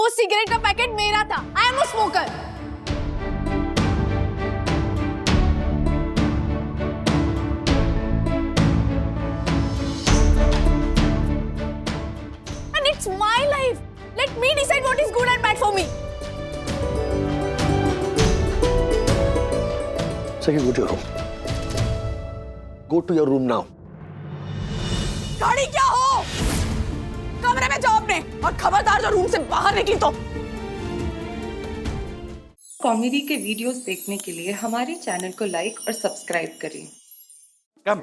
वो सिगरेट का पैकेट मेरा था। I am a smoker. And it's my life. Let me decide what is good and bad for me. Second, go to your room. Go to your room now. गाड़ी क्या हो? कमरे में जाओ अपने, और खबरदार जो रूम से बाहर निकली तो। कॉमेडी के वीडियोस देखने के लिए हमारे चैनल को लाइक और सब्सक्राइब करें। कम।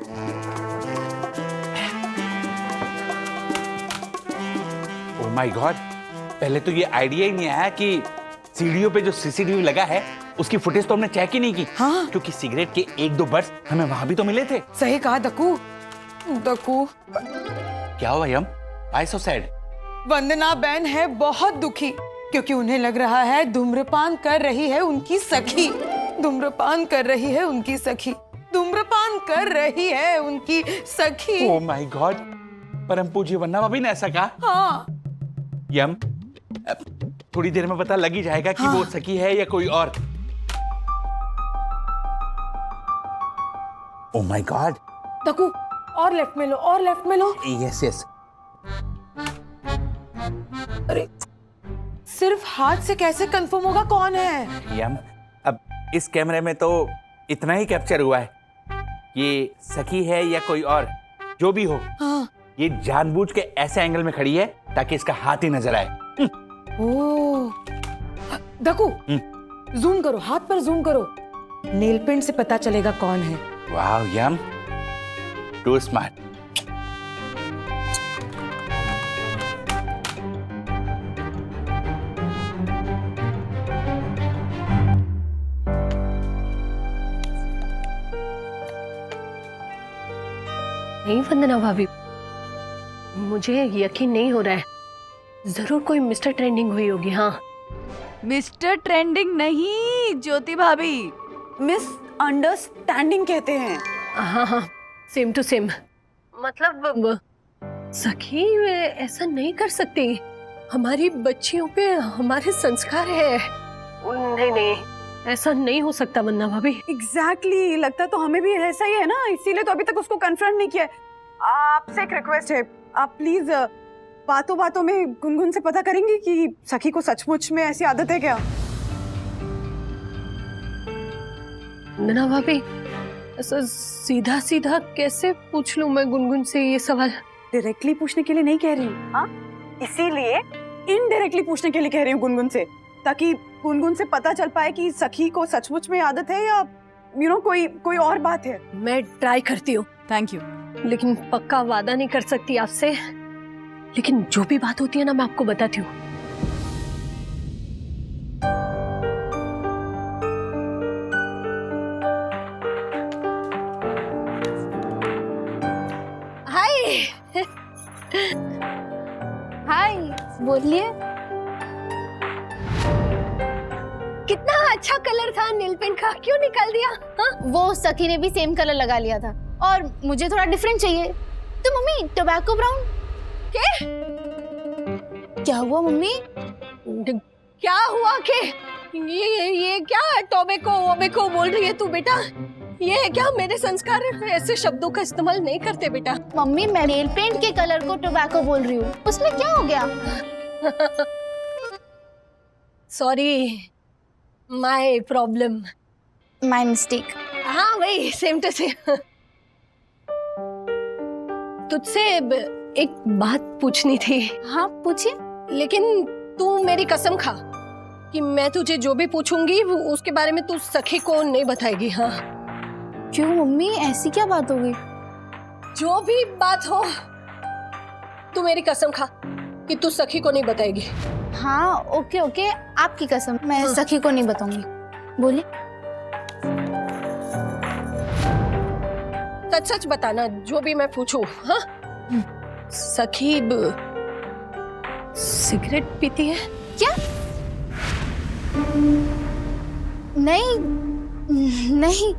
ओह माय गॉड, पहले तो ये आइडिया ही नहीं आया कि सीढ़ियों पे जो सीसीटीवी लगा है उसकी फुटेज तो हमने चेक ही नहीं की। हाँ। क्योंकि सिगरेट के 1-2 बर्स हमें वहां भी तो मिले थे। सही कहा दक्कू। दक्कू, क्या हुआ यम? Why so sad? वंदना बहन है बहुत दुखी क्योंकि उन्हें लग रहा है धूम्रपान कर रही है उनकी सखी। धूम्रपान कर रही है उनकी सखी। धूम्रपान कर रही है उनकी सखी। ओह माय गॉड, परम पूज्य वंदना भाभी ने ऐसा कहा? हाँ। यम, अब थोड़ी देर में पता लग ही जाएगा कि वो सखी है या कोई और। Oh my God. दक्कू, और लेफ्ट में लो, और लेफ्ट में लो। Yes yes. अरे, सिर्फ हाथ से कैसे कंफर्म होगा कौन है? यम, अब इस कैमरे में तो इतना ही कैप्चर हुआ है। ये सखी है या कोई और, जो भी हो। हाँ। ये जानबूझ के ऐसे एंगल में खड़ी है ताकि इसका हाथ ही नजर आए। ओह, दक्कू, जूम करो, हाथ पर जूम करो। नेल पेंट से पता चलेगा कौन है। वाह यम, टू स्मार्ट। नहीं वंदना भाभी, मुझे यकीन नहीं हो रहा है। जरूर कोई मिस्टर ट्रेंडिंग हुई होगी। हाँ, मिस्टर ट्रेंडिंग नहीं ज्योति भाभी, मिस अंडरस्टैंडिंग कहते हैं। हाँ हाँ, सेम टू सेम। मतलब सखी ऐसा नहीं कर सकती। हमारी बच्चियों पे हमारे संस्कार है। नहीं नहीं, ऐसा नहीं हो सकता वंदना भाभी। एग्जैक्टली, लगता तो हमें भी ऐसा ही है ना, इसीलिए तो अभी तक उसको कन्फ्रंट नहीं किया। आपसे एक रिक्वेस्ट है, आप प्लीज बातों बातों में गुनगुन से पता करेंगे कि सखी को सचमुच में ऐसी आदत है क्या? वंदना भाभी, ऐसा सीधा सीधा कैसे पूछ लूं मैं गुनगुन से ये सवाल? डायरेक्टली पूछने के लिए नहीं कह रही हूँ, हाँ, इसीलिए इनडायरेक्टली पूछने के लिए कह रही हूँ गुनगुन से, ताकि गुनगुन से पता चल पाए कि सखी को सचमुच में आदत है या कोई और बात है। मैं ट्राई करती हूँ। Thank you. लेकिन पक्का वादा नहीं कर सकती आपसे। लेकिन जो भी बात होती है ना, मैं आपको बताती हूँ। हाय। हाय, बोलिए। कितना अच्छा कलर था नेल पेंट का, क्यों निकाल दिया? हाँ? वो सखी ने भी सेम कलर लगा लिया था और मुझे थोड़ा डिफरेंट चाहिए। तो मम्मी, टोबैको ब्राउन। क्या हुआ मम्मी? क्या हुआ के? ये क्या टोबैको वोबैको बोल रही है तू बेटा? ये है क्या? मेरे संस्कार ऐसे शब्दों का इस्तेमाल नहीं करते बेटा। मम्मी, मैं नेल पेंट के कलर को टोबैको बोल रही हूँ, उसमें क्या हो गया? Sorry, my problem, my mistake. हाँ वही, सेम टू सेम। तुझसे एक बात पूछनी थी। हाँ पूछिए। लेकिन तू मेरी कसम खा कि मैं तुझे जो भी पूछूंगी उसके बारे में तू सखी को नहीं बताएगी। हाँ? क्यों मम्मी, ऐसी क्या बात हो गई? जो भी बात हो, तू मेरी कसम खा कि तू सखी को नहीं बताएगी। हाँ ओके ओके, आपकी कसम, मैं सखी को नहीं बताऊंगी। बोलिए। सच सच बताना जो भी मैं पूछूं। हाँ? सखी सिगरेट पीती है क्या? नहीं नहीं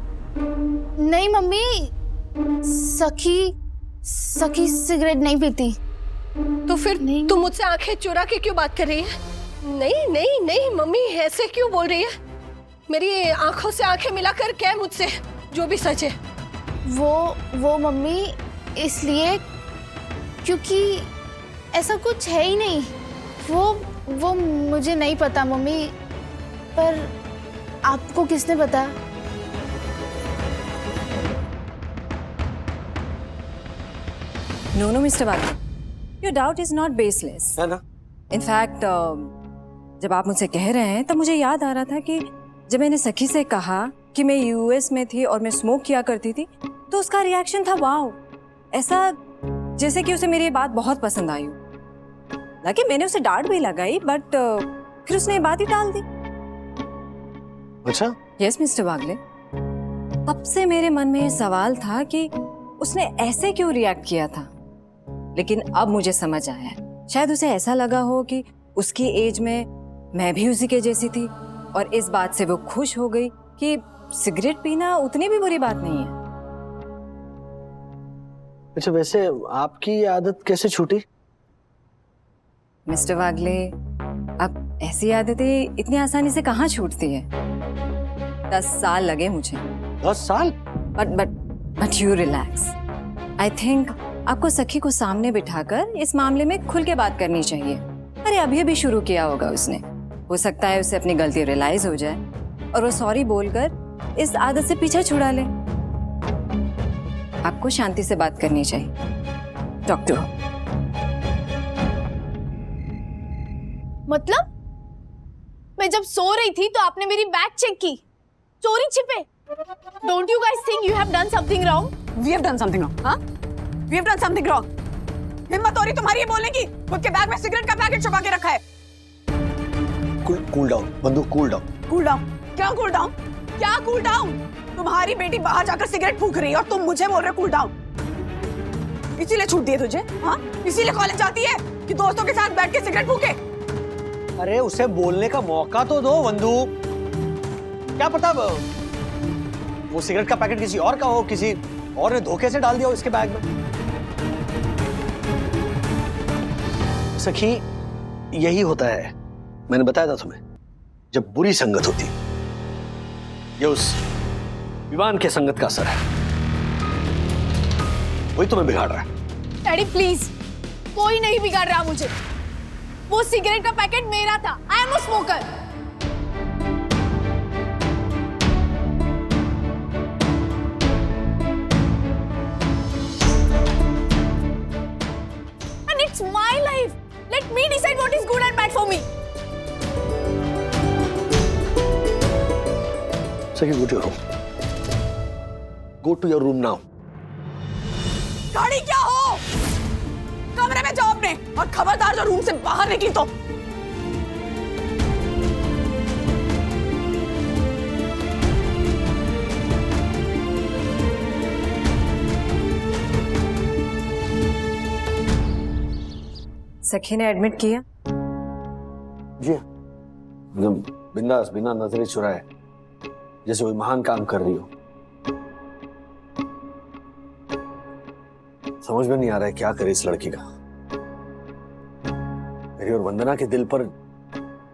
नहीं मम्मी, सखी सिगरेट नहीं पीती। तो फिर तू मुझसे आंखें चुरा के क्यों बात कर रही है? नहीं नहीं नहीं मम्मी, ऐसे क्यों बोल रही है? मेरी आंखों से आंखें मिलाकर कह मुझसे जो भी सच है। वो मम्मी इसलिए क्योंकि ऐसा कुछ है ही नहीं। वो मुझे नहीं पता मम्मी, पर आपको किसने बताया? No, Mr. Wagner. Your doubt is not baseless. है ना? In fact, जब आप मुझसे कह रहे हैं तब मुझे याद आ रहा था कि जब मैंने सखी से कहा कि मैं यूएस में थी और मैं स्मोक किया करती थी, तो उसका रिएक्शन था वाओ, ऐसा जैसे कि उसे मेरी ये बात बहुत पसंद आई हो। हालांकि मैंने उसे डांट भी लगाई, बट फिर उसने ये बात ही टाल दी। अच्छा? यस मिस्टर वागले, तब से मेरे मन में ये सवाल था कि उसने ऐसे क्यों रिएक्ट किया था, लेकिन अब मुझे समझ आया है। शायद उसे ऐसा लगा हो कि उसकी एज में मैं भी उसी के जैसी थी और इस बात से वो खुश हो गई कि सिगरेट पीना उतनी भी बुरी बात नहीं है। अच्छा, वैसे आपकी ये आदत कैसे छूटी? मिस्टर वागले, अब ऐसी आदतें इतनी आसानी से कहाँ छूटती है। 10 साल लगे मुझे। 10 साल? But you relax. I think आपको सखी को सामने बिठाकर इस मामले में खुल के बात करनी चाहिए। अरे अभी अभी शुरू किया होगा उसने, हो सकता है उसे अपनी गलती रियलाइज हो जाए और वो सॉरी बोलकर इस आदत से पीछा छुड़ा ले। आपको शांति से बात करनी चाहिए। Talk to. मतलब मैं जब सो रही थी तो आपने मेरी बैग चेक की, चोरी छिपे। Don't you guys think you have done something wrong? We have done something wrong, हाँ? We have done something wrong. हिम्मत हो रही तुम्हारी ये बोलने की? खुद के बैग में सिगरेट का पैकेट छुपा के रखा है। कूल डाउन बंधु, कूल डाउन। Cool down? क्या कूल डाउन? क्या कूल डाउन? तुम्हारी बेटी बाहर जाकर सिगरेट फूंक रही है और तुम मुझे बोल रहे हो कूल डाउन? इसीलिए छूट दिए तुझे, हाँ? इसीलिए कॉलेज जाती है कि दोस्तों के साथ बैठ के सिगरेट फूंके? अरे उसे बोलने का मौका तो दो बंधु। क्या पता वो सिगरेट का पैकेट किसी और का हो, किसी और ने धोखे से डाल दिया हो इसके बैग में। सखी, यही होता है, मैंने बताया था तुम्हें, जब बुरी संगत होती, ये उस विवान के संगत का असर है, वही तुम्हें बिगाड़ रहा है। डैडी प्लीज, कोई नहीं बिगाड़ रहा मुझे। वो सिगरेट का पैकेट मेरा था। I am a smoker. And it's my life. Let me decide what is good and bad for me. Saki, go to your room. Go to your room now. गाड़ी क्या हो? कमरे में जाओ अपने, और खबरदार जो रूम से बाहर निकली तो। सखी ने एडमिट किया? जी एकदम बिंदास, बिना नजरें चुराए, जैसे कोई महान काम कर रही हो। समझ में नहीं आ रहा है क्या करे इस लड़की का। मेरी और वंदना के दिल पर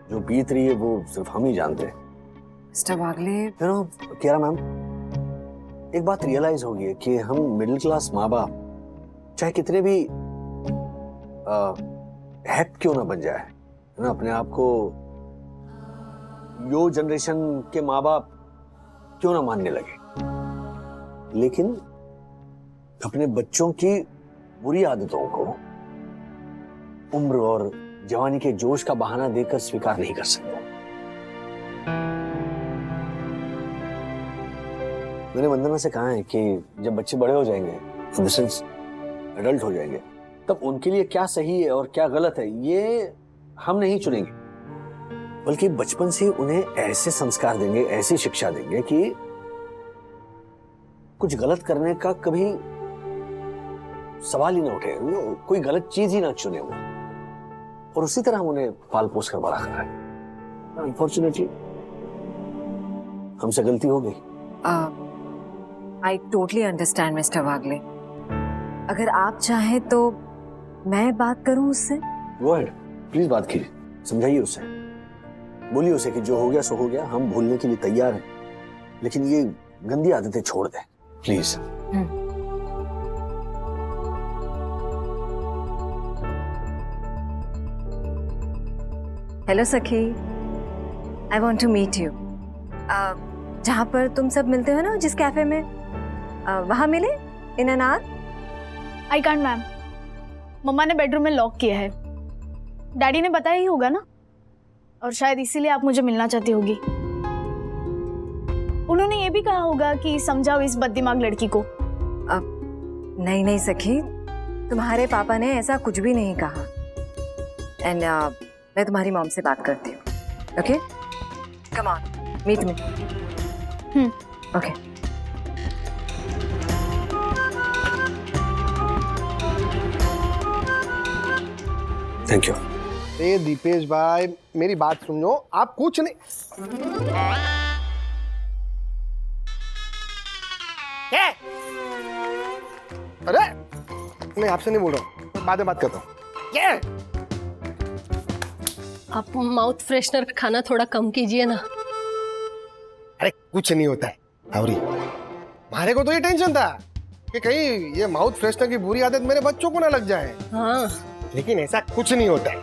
जो बीत रही है वो सिर्फ हम ही जानते हैं। Mister Wagle, you know Kiara ma'am, एक बात रियलाइज होगी है कि हम मिडिल क्लास माँ बाप चाहे कितने भी हैप क्यों ना बन जाए, है ना, अपने आप को यो जनरेशन के माँ बाप क्यों ना मानने लगे, लेकिन अपने बच्चों की बुरी आदतों को उम्र और जवानी के जोश का बहाना देकर स्वीकार नहीं कर सकते। मैंने वंदना से कहा है कि जब बच्चे बड़े हो जाएंगे, इन द सेंस एडल्ट हो जाएंगे, तब उनके लिए क्या सही है और क्या गलत है ये हम नहीं चुनेंगे, बल्कि बचपन से उन्हें ऐसे संस्कार देंगे, ऐसी शिक्षा देंगे कि कुछ गलत करने का कभी सवाल ही ना उठे, कोई गलत चीज ही ना चुने वो, और उसी तरह हम उन्हें पाल पोस कर बड़ा कर रहे हैं। अनफॉर्चुनेटली हमसे गलती हो गई। आई टोटली अंडरस्टैंड मिस्टर वागले। अगर आप चाहें तो मैं बात करूं उससे। गो अहेड, प्लीज बात कीजिए, समझाइए उसे। बोलिए उसे कि जो हो गया सो हो गया, हम भूलने के लिए तैयार हैं, लेकिन ये गंदी आदतें छोड़ दे please. Hello Sakhi, I want to meet you. जहाँ पर तुम सब मिलते हो ना, जिस कैफे में, वहाँ मिले in an hour. I can't ma'am, mama ने बेडरूम में लॉक किया है। डैडी ने बताया ही होगा ना, और शायद इसीलिए आप मुझे मिलना चाहती होगी। उन्होंने ये भी कहा होगा कि समझाओ इस बददिमाग लड़की को। नहीं नहीं सखी, तुम्हारे पापा ने ऐसा कुछ भी नहीं कहा। एंड मैं तुम्हारी मॉम से बात करती हूँ। Okay, come on, meet me. Okay. Thank you. ए दीपेश भाई, मेरी बात सुनो, आप कुछ नहीं। क्या? अरे मैं आपसे नहीं बोल रहा हूँ, बाद में बात करता हूँ। क्या? आप माउथ फ्रेशनर खाना थोड़ा कम कीजिए ना। अरे कुछ नहीं होता है अवरी, हमारे को तो ये टेंशन था कि कहीं ये माउथ फ्रेशनर की बुरी आदत मेरे बच्चों को ना लग जाए। हाँ, लेकिन ऐसा कुछ नहीं होता है।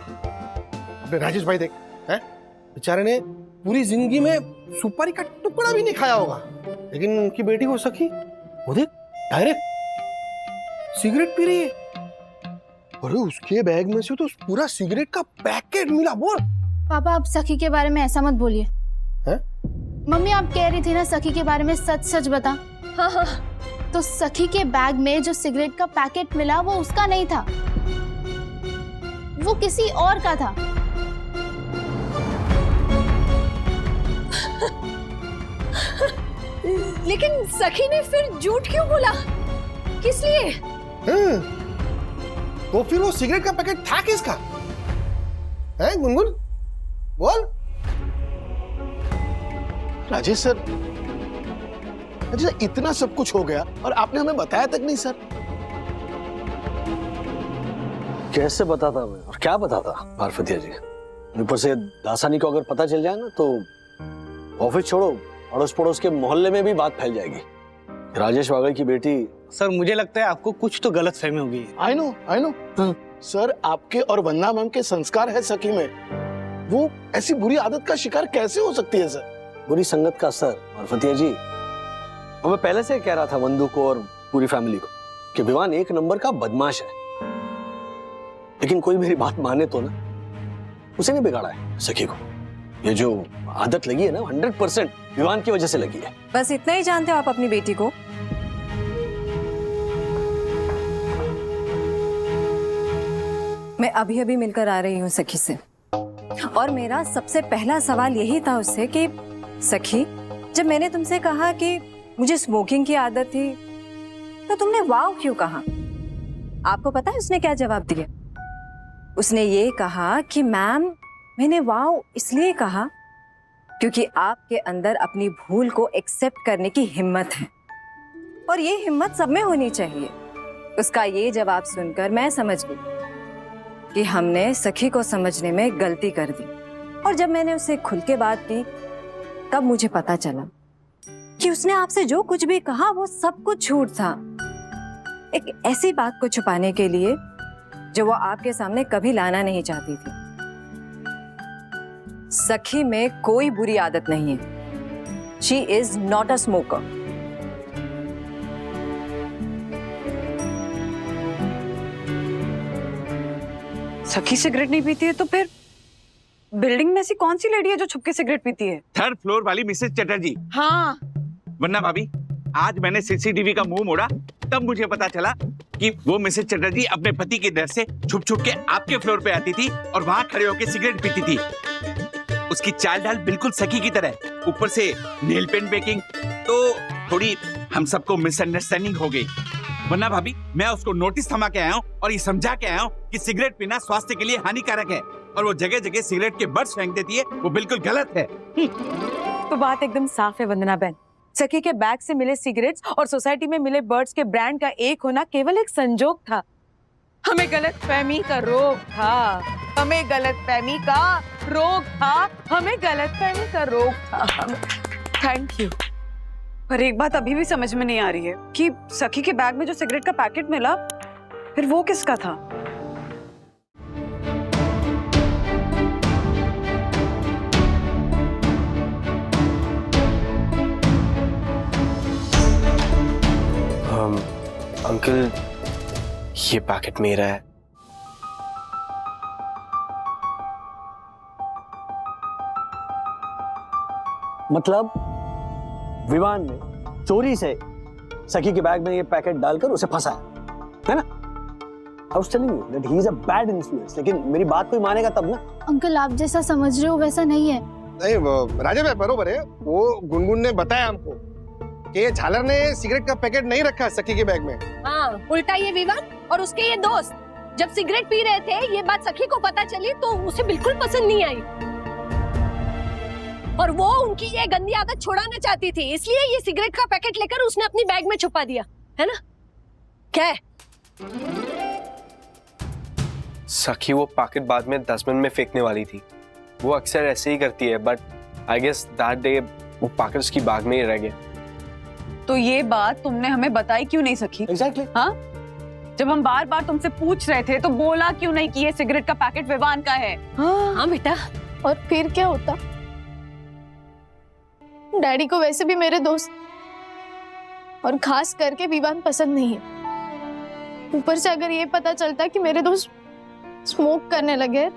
अपने राजेश भाई देख, हैं? बेचारे ने पूरी जिंदगी में सुपारी का टुकड़ा भी नहीं खाया होगा, लेकिन उनकी बेटी को सखी, वो देख डायरेक्ट सिगरेट पी रही है। अरे उसके बैग में से तो पूरा सिगरेट का पैकेट मिला। बोल पापा, आप सखी के बारे में ऐसा मत बोलिए। हैं? मम्मी आप कह रही थी ना सखी के बारे में, सच सच बता। हाँ हाँ, तो सखी के बैग में जो सिगरेट का पैकेट मिला वो उसका नहीं था, वो किसी और का था। लेकिन सखी ने फिर झूठ क्यों बोला? किस लिए? तो फिर वो सिगरेट का पैकेट था किसका? हैं गुनगुन, बोल। राजेश सर, इतना सब कुछ हो गया और आपने हमें बताया तक नहीं सर। कैसे बताता मैं, और क्या बताता पार्वतिया जी। ऊपर से दासानी को अगर पता चल जाए ना तो ऑफिस छोड़ो, अड़ोस पड़ोस के मोहल्ले में भी बात फैल जाएगी। राजेश वागल की बेटी। सर मुझे लगता है आपको कुछ तो गलत फहमी हो गई है। आई नो सर, आपके और वंदना मैम के संस्कार है सखी में, वो ऐसी बुरी आदत का शिकार कैसे हो सकती है सर? बुरी संगत का असर पार्वतिया जी। और मैं पहले से कह रहा था वंदू को और पूरी फैमिली को कि विवान एक नंबर का बदमाश है, लेकिन कोई मेरी बात माने तो ना, उसे नहीं बिगाड़ा है सखी को। ये जो आदत लगी है ना 100% विवान की वजह से लगी है। बस इतना ही जानते हो आप अपनी बेटी को? मैं अभी अभी मिलकर आ रही हूँ सखी से, और मेरा सबसे पहला सवाल यही था उससे कि सखी, जब मैंने तुमसे कहा कि मुझे स्मोकिंग की आदत थी तो तुमने वाव क्यों कहा? आपको पता है उसने क्या जवाब दिया? उसने ये कहा कि मैम, मैंने वाव इसलिए कहा क्योंकि आपके अंदर अपनी भूल को एक्सेप्ट करने की हिम्मत है, और ये हिम्मत सब में होनी चाहिए। उसका ये जवाब सुनकर मैं समझ गई कि हमने सखी को समझने में गलती कर दी, और जब मैंने उससे खुल के बात की तब मुझे पता चला कि उसने आपसे जो कुछ भी कहा वो सब कुछ झूठ था, एक ऐसी बात को छुपाने के लिए जो वो आपके सामने कभी लाना नहीं चाहती थी। सखी में कोई बुरी आदत नहीं है। She is not a smoker. सखी सिगरेट नहीं पीती है तो फिर बिल्डिंग में ऐसी कौन सी लेडी है जो छुपके सिगरेट पीती है? 3rd फ्लोर वाली मिसेस चटर्जी। हाँ, वरना भाभी, आज मैंने सीसीटीवी का मुंह मोड़ा तब मुझे पता चला कि वो मिसेस चटर्जी अपने पति के डर से छुप छुप के आपके फ्लोर पे आती थी और वहां खड़े होकर सिगरेट पीती थी। उसकी चाल ढाल बिल्कुल सखी की तरह, ऊपर से नेल पेंट बेकिंग, तो थोड़ी हम सबको मिसअंडरस्टैंडिंग हो गई। वरना भाभी, मैं उसको नोटिस थमा के आया हूँ और ये समझा के आया हूँ कि सिगरेट पीना स्वास्थ्य के लिए हानिकारक है, और वो जगह जगह सिगरेट के बर्ड्स फेंक देती है, वो बिल्कुल गलत है। तो बात एकदम साफ है वंदना बहन। सखी के बैग से मिले सिगरेट्स और सोसाइटी में मिले बर्ड्स के ब्रांड का एक होना केवल एक संजोग था, हमें गलत फहमी का रोग था। हमें गलतफहमी का रोग था, हमें गलतफहमी का रोग था। Thank you. पर एक बात अभी भी समझ में नहीं आ रही है कि सखी के बैग में जो सिगरेट का पैकेट मिला, फिर वो किसका था? अंकल, ये पैकेट मेरा है। मतलब विवान ने चोरी से सखी के बैग में ये पैकेट डालकर उसे फंसाया, है ना? I was telling you that he is a bad influence, लेकिन मेरी बात कोई मानेगा तब ना। अंकल आप जैसा समझ रहे हो वैसा नहीं है। नहीं राजा भाई बरोबर है, वो गुनगुन ने बताया हमको कि झालर ने सिगरेट का पैकेट नहीं रखा सखी के बैग में। हाँ, उल्टा ये विवान और उसके ये दोस्त जब सिगरेट पी रहे थे, ये बात सखी को पता चली तो उसे बिल्कुल पसंद नहीं आई और वो उनकी ये गंदी आदत छुड़ाना चाहती थी, इसलिए ये सिगरेट का पैकेट लेकर उसने अपनी बैग में छुपा दिया, है ना? क्या है? सखी वो पैकेट बाद में डस्टबिन में फेंकने वाली थी। वो अक्सर ऐसे ही करती है, but I guess that day वो पैकेट उसकी बैग में ही रह गया। तो ये बात तुमने हमें बताई क्यों नहीं सखी? Exactly. हाँ, जब हम बार बार तुमसे पूछ रहे थे तो बोला क्यों नहीं कि ये सिगरेट का पैकेट विवान का है? हाँ बेटा। और फिर क्या होता? डैडी को वैसे भी मेरे दोस्त और खास करके विवान पसंद नहीं है। ऊपर से अगर ये पता चलता कि मेरे दोस्त स्मोक करने लगे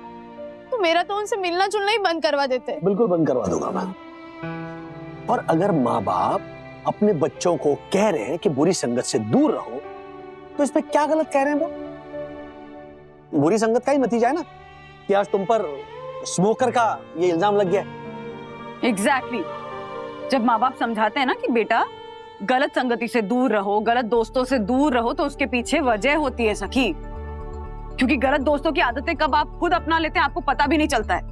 तो मेरा तो उनसे मिलना जुलना ही बंद करवा देते। बिल्कुल बंद करवा दूंगा मैं। और अगर माँ बाप अपने बच्चों को कह रहे हैं कि बुरी संगत से दूर रहो, तो इसमें क्या गलत कह रहे हैं वो? बुरी संगत का ही नतीजा है ना कि आज तुम पर स्मोकर का ये इल्जाम लग गया। एग्जैक्टली। जब माँ बाप समझाते हैं ना कि बेटा गलत संगति से दूर रहो, गलत दोस्तों से दूर रहो, तो उसके पीछे वजह होती है सखी। क्योंकि गलत दोस्तों की आदतें कब आप खुद अपना लेते हैं आपको पता भी नहीं चलता है।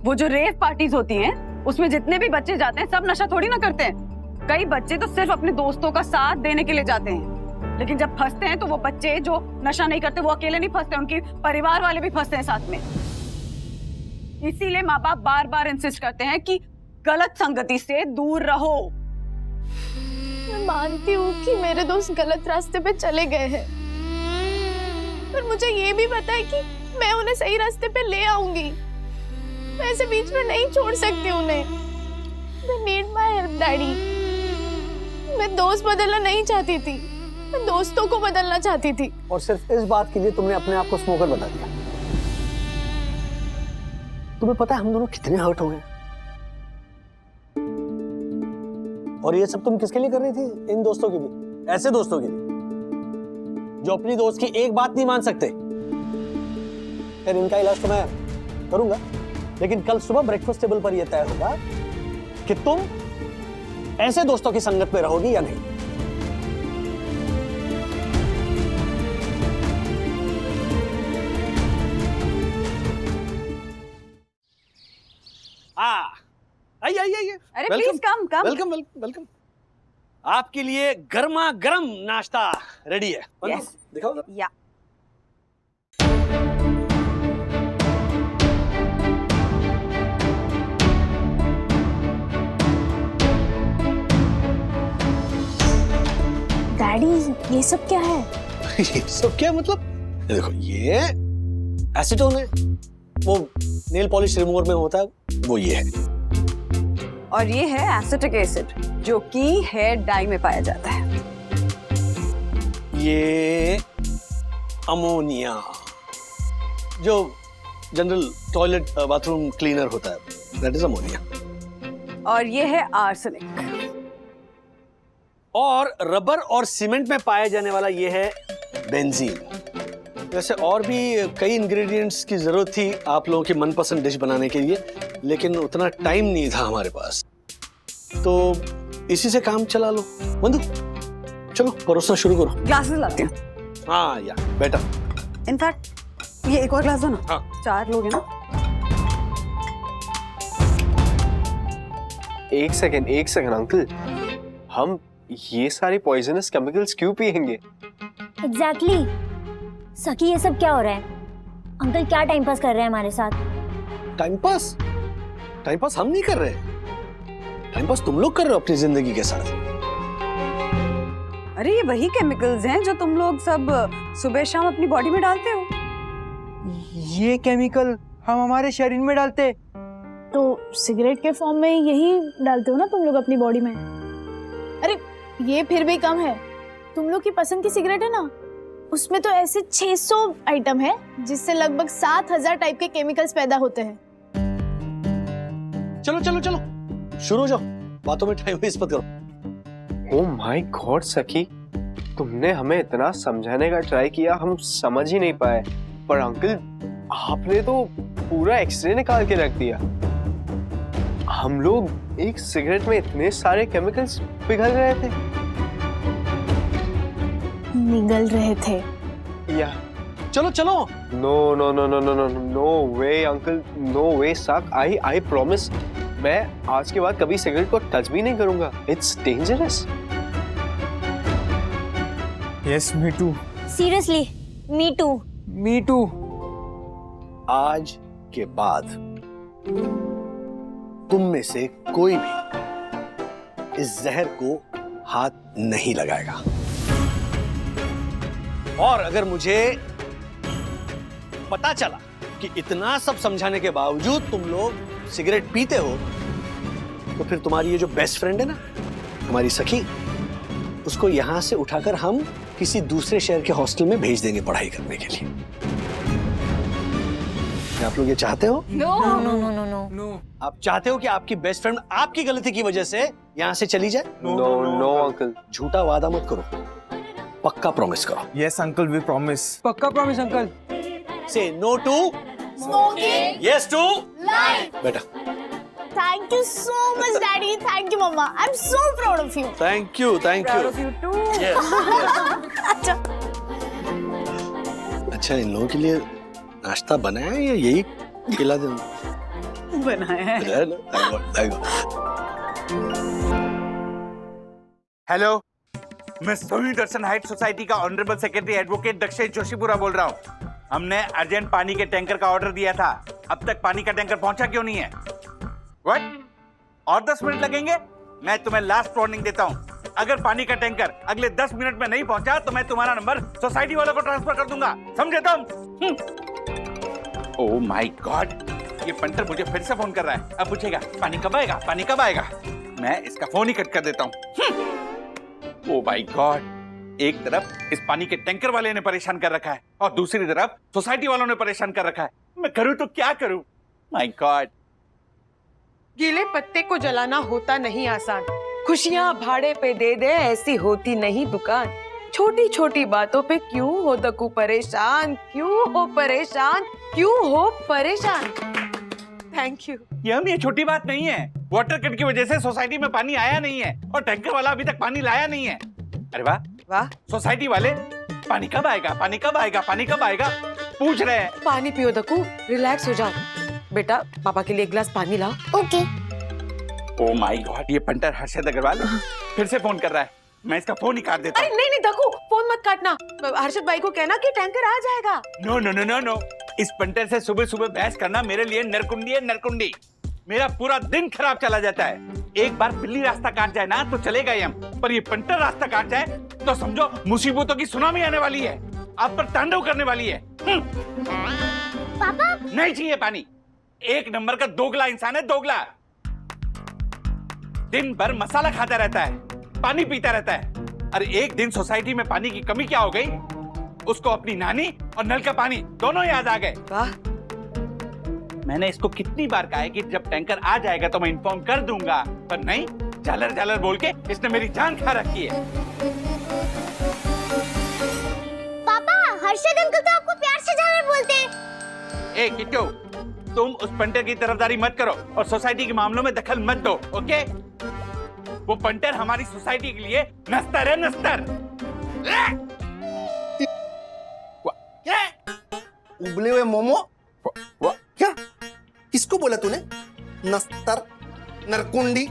वो जो रेव पार्टीज होती हैं, उसमें जितने भी बच्चे जाते हैं सब नशा थोड़ी ना करते हैं। कई बच्चे तो सिर्फ अपने दोस्तों का साथ देने के लिए जाते हैं, लेकिन जब फंसते हैं तो वो बच्चे जो नशा नहीं करते वो अकेले नहीं फंसते, उनके परिवार वाले भी फंसते हैं साथ में। इसीलिए माँ बाप बार बार इंसिस्ट करते हैं कि गलत संगति से दूर रहो। मैं मानती हूँ कि मेरे दोस्त गलत रास्ते पे चले गए हैं, पर मुझे ये भी पता है कि मैं उन्हें सही रास्ते पे ले आऊंगी। मैं ऐसे बीच में नहीं छोड़ सकती उन्हें। मैं नीड माय हेल्प डैडी। मैं दोस्त बदलना नहीं चाहती थी, मैं दोस्तों को बदलना चाहती थी। और सिर्फ इस बात के लिए तुमने अपने आप को स्मोकर बता दिया। तुम्हें पता है हम दोनों कितने हर्ट हो गए? और ये सब तुम किसके लिए कर रही थी? इन दोस्तों के लिए, ऐसे दोस्तों के लिए जो अपनी दोस्त की एक बात नहीं मान सकते। फिर इनका इलाज तो मैं करूंगा, लेकिन कल सुबह ब्रेकफास्ट टेबल पर यह तय होगा कि तुम ऐसे दोस्तों की संगत में रहोगी या नहीं। आइए आइए आइए। अरे please come come. Welcome welcome welcome. आपके लिए गर्मा गर्म नाश्ता रेडी है। Yes. दिखाओ जरा। या डैडी ये सब क्या है? ये सब क्या मतलब? देखो ये एसीटोन है, वो नेल पॉलिश रिमूवर में होता है, वो ये है। और ये है एसिटिक एसिड जो कि हेयर डाई में पाया जाता है। ये अमोनिया जो जनरल टॉयलेट बाथरूम क्लीनर होता है, दैट इज अमोनिया। और ये है आर्सेनिक। और रबर और सीमेंट में पाया जाने वाला ये है बेंजीन। वैसे और भी कई इंग्रेडिएंट्स की जरूरत थी आप लोगों की मनपसंद डिश बनाने के लिए, लेकिन उतना टाइम नहीं था हमारे पास, तो इसी से काम चला लो। बंधु चलो परोसना शुरू करो। ग्लासेस लाती हूँ। हाँ या बेटा। इनफैक्ट ये एक और ग्लास दो ना। हाँ। 4 लोग हैं ना। एक सेकंड अंकल, हम ये सारी पॉइजनस केमिकल्स क्यों पिएंगे? एग्जैक्टली। सखी ये सब क्या हो रहा है? अंकल क्या टाइम पास कर रहे हैं हमारे साथ? टाइम पास हम नहीं कर रहे, टाइम पास तुम लोग कर रहे हो अपनी जिंदगी के साथ। अरे ये वही केमिकल्स हैं जो तुम लोग सब सुबह शाम अपनी बॉडी में डालते हो। ये केमिकल हम हमारे शरीर में डालते? तो सिगरेट के फॉर्म में यही डालते हो ना तुम लोग अपनी बॉडी में? अरे ये फिर भी कम है। तुम लोग की पसंद की सिगरेट है ना, उसमें तो ऐसे 600 आइटम है जिससे लगभग 7000 टाइप के केमिकल्स पैदा होते हैं। चलो चलो चलो शुरू हो जाओ, बातों में टाइम वेस्ट मत करो। ओह माय गॉड सखी, तुमने हमें इतना समझाने का ट्राई किया, हम समझ ही नहीं पाए। पर अंकल आपने तो पूरा एक्सरे निकाल के रख दिया। हम लोग एक सिगरेट में इतने सारे केमिकल्स पिघल रहे थे। निगल रहे थे या चलो चलो। No no no no no no no way uncle, no way suck. I promise, मैं आज के बाद कभी सिगरेट को टच भी नहीं करूंगा। It's dangerous. Yes me too. Seriously me too. Me too. आज के बाद तुम में से कोई भी इस जहर को हाथ नहीं लगाएगा। और अगर मुझे पता चला कि इतना सब समझाने के बावजूद तुम लोग सिगरेट पीते हो, तो फिर तुम्हारी ये जो बेस्ट फ्रेंड है ना, हमारी सखी, उसको यहां से उठाकर हम किसी दूसरे शहर के हॉस्टल में भेज देंगे पढ़ाई करने के लिए। क्या आप लोग ये चाहते हो? No no no no no no. आप चाहते हो कि आपकी बेस्ट फ्रेंड आपकी गलती की वजह से यहां से चली जाए? No no uncle. झूठा वादा मत करो, पक्का प्रॉमिस करो। Yes uncle, we promise. पक्का promise uncle. Say no to smoking, yes to life. बेटा thank you so much daddy, thank you mama, I am so proud of you. Thank you too. अच्छा अच्छा, इन लोगों के लिए नाश्ता बनाया है या यही खिला दें? बनाया है। हेलो, मैं सोनी दर्शन हाइट सोसाइटी का honourable secretary advocate Dakshesh Joshipura बोल रहा हूँ। हमने अर्जेंट पानी के टैंकर का ऑर्डर दिया था, अब तक पानी का टैंकर पहुंचा क्यों नहीं है? व्हाट? और 10 मिनट लगेंगे? मैं तुम्हें लास्ट वार्निंग देता हूँ, अगर पानी का टैंकर अगले 10 मिनट में नहीं पहुंचा तो मैं तुम्हारा नंबर सोसाइटी वालों को ट्रांसफर कर दूंगा, समझे तुम? ओह माय गॉड, ये पंटर मुझे फिर से फोन कर रहा है। अब पूछेगा पानी कब आएगा, पानी कब आएगा। मैं इसका फोन ही कट कर देता हूँ। ओह माय गॉड, एक तरफ इस पानी के टैंकर वाले ने परेशान कर रखा है और दूसरी तरफ सोसाइटी वालों ने परेशान कर रखा है। मैं करूँ तो क्या करूँ? My God. गीले पत्ते को जलाना होता नहीं आसान, खुशियां भाड़े पे दे दे ऐसी होती नहीं दुकान। छोटी छोटी बातों पे क्यों हो दकू परेशान, क्यों हो परेशान, क्यों हो परेशान। Thank you. ये छोटी बात नहीं है, वाटर कट की वजह से सोसाइटी में पानी आया नहीं है और टैंकर वाला अभी तक पानी लाया नहीं है। अरे वाह वाह, सोसाइटी वाले पानी कब आएगा, पानी कब आएगा, पानी कब आएगा पूछ रहे हैं। पानी पियो दकू, रिलैक्स हो जाओ। बेटा पापा के लिए एक गिलास पानी लाओ। ओके। ओह माय गॉड, ये पंटर हर्षद अग्रवाल फिर से फोन कर रहा है, मैं इसका फोन ही काट देता हूँ। अरे नहीं नहीं दकू, फोन मत काटना। हर्षद भाई को कहना कि टैंकर आ जाएगा। No no no no no, इस पंटर से सुबह सुबह बहस करना मेरे लिए नरकुंडी है, नरकुंडी। मेरा पूरा दिन खराब चला जाता है। एक बार बिल्ली रास्ता काट जाए ना तो चलेगा ही हम, पर ये पंटर रास्ता काट जाए तो समझो मुसीबतों की सुनामी आने वाली है, आप पर तांडव करने वाली है। पापा नहीं चाहिए पानी, एक नंबर का दोगला इंसान है, दोगला। दिन भर मसाला खाता रहता है, पानी पीता रहता है। अरे एक दिन सोसाइटी में पानी की कमी क्या हो गई, उसको अपनी नानी और नल का पानी दोनों याद आ गए। वाह, मैंने इसको कितनी बार कहा है कि जब टैंकर आ जाएगा तो मैं इन्फॉर्म कर दूंगा, पर नहीं, झालर झालर बोल के इसने मेरी जान खा रखी है। पापा, हर्षद अंकल तो आपको प्यार से झालर बोलते हैं। ए किट्टू, तुम उस पंटर की तरफदारी मत करो और सोसाइटी के मामलों में दखल मत दो, ओके? वो पंटर हमारी सोसाइटी के लिए नस्तर है, नस्तर। क्या? उबले हुए मोमो? क्या? किसको बोला तूने? नस्तर, नरकुंडी,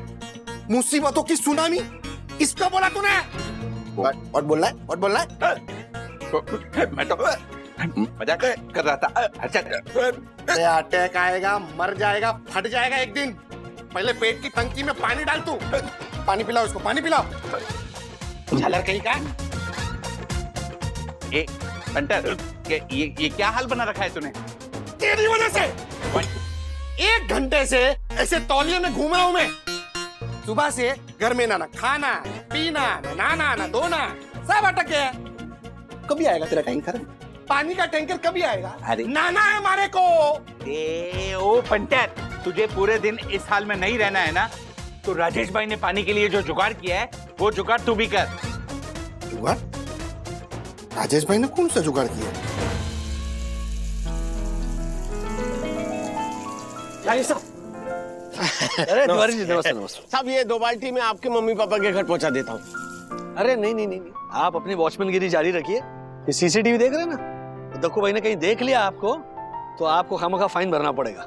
मुसीबतों की सुनामी, किसको बोला तूने? और बोल रहा है? और बोल रहा है? मजाक कर रहा था। अच्छा अटैक आएगा, मर जाएगा, फट जाएगा एक दिन। पहले पेट की टंकी में पानी डाल तू। पानी पिलाओ इसको, पानी पिलाओ। झालर कहीं का। बंटर, ये क्या हाल बना रखा है तूने? तेरी वजह से 1 घंटे से ऐसे तौलिए में घूम रहा हूं मैं। सुबह से घर में ना खाना, पीना, नहाना, ना धोना, सब अटक गया। कभी आएगा तेरा टैंकर? पानी का टैंकर कभी आएगा? अरे नाना है हमारे को। ओ पंटर, तुझे पूरे दिन इस हाल में नहीं रहना है ना, तो राजेश भाई ने पानी के लिए जो जुगाड़ किया है वो जुगाड़ तू भी कर। जुगाड़? राजेश भाई ने कौन सा जुगाड़ किया? अरे तिवारी जी नमस्ते। नमस्ते साहब, ये 2 बाल्टी में आपके मम्मी पापा के घर पहुंचा देता हूँ। अरे नहीं, आप अपनी वॉचमैनगिरी जारी रखिए। ये सीसीटीवी देख रहे हैं ना, तो दक्कू भाई ने कहीं देख लिया आपको तो आपको खामखा फाइन भरना पड़ेगा।